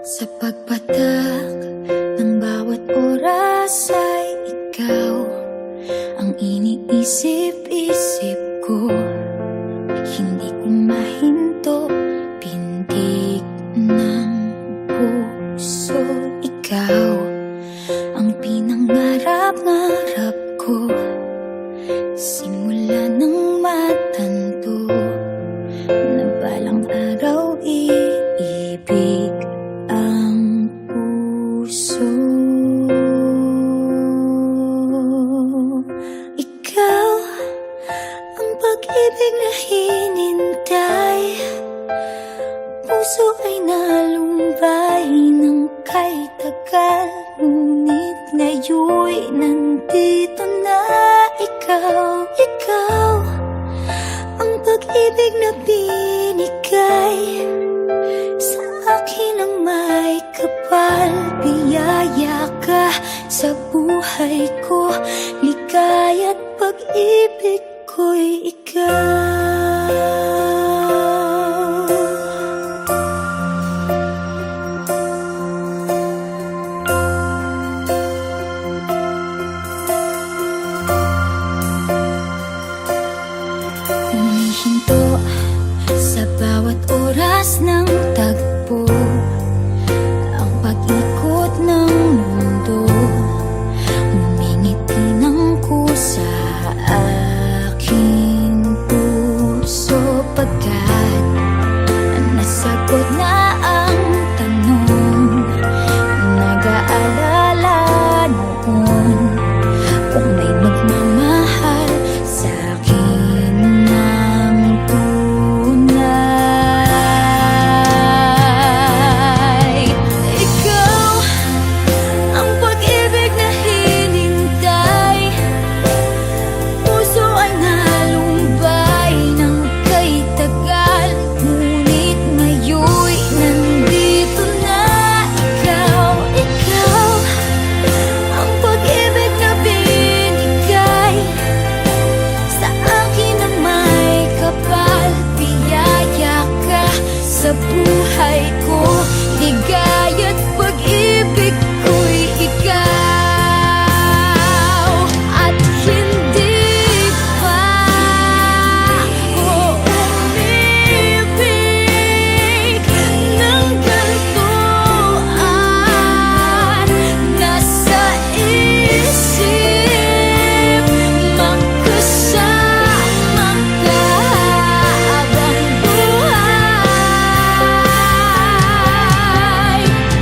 Sa pagpatak ng bawat oras ay ikaw ang iniisip-isip ko. Hindi ko mahinto, pintig ng puso. Ikaw ang pinangarap-ngarap ko, simula ng matanto na balang araw iibig ang puso. Ikaw ang pag-ibig na hinintay, puso ay nalumbay ng kay tagal, ngunit ngayon'y nandito na ikaw. Ikaw ang pag-ibig na binigay sa akin ang may kapal. Biyaya ka sa buhay ko, ligaya't pag-ibig ko'y ikaw. Humihinto sa bawat oras ng tagpo, ang pag-ikot ng mundo, ngumingiti ng kusa aking puso. Pagkat nasagot na ang tanong, nag-aalala noon kung may magmamahal sa akin ng tunay. Ikaw ang pag-ibig na hinintay, puso ay nalumbay ng kay tagal, ngunit ngayon'y nandito na ikaw. Ikaw ang pag-ibig na binigay sa akin ang may kapal. Biyaya ka sa buhay ko, ligaya't pag-ibig ko'y ikaw. At hindi pa ako umibig ng ganito, at nasa isip magkasama ka habang buhay.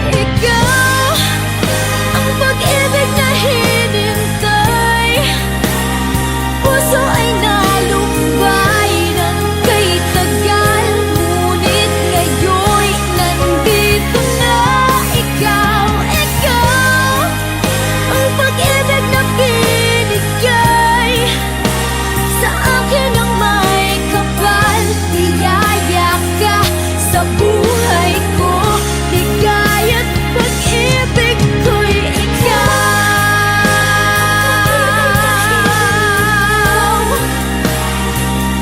Ikaw ang pag-ibig na hinintay, puso ay nalumbay ng kay tagal, ngunit ngayon'y nandito na ikaw. Ikaw ang pag-ibig na binigay sa akin ang may kapal. Biyaya ka sa buhay ko, ligaya't pag-ibig ko'y ikaw.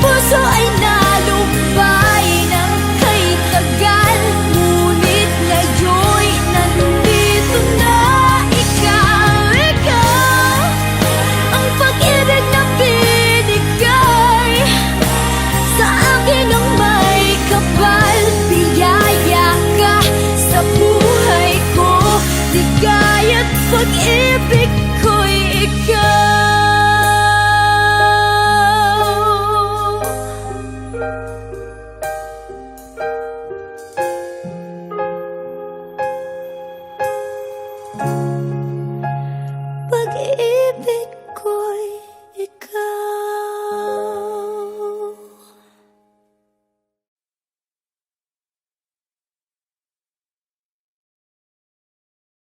Puso ay nalumbay ng kay tagal, ngunit ngayon'y nandito na ikaw. Ikaw ang pag-ibig na binigay sa akin ang may kapal. Biyaya ka sa buhay ko, ligaya't pag-ibig ko'y ikaw. Pag-ibig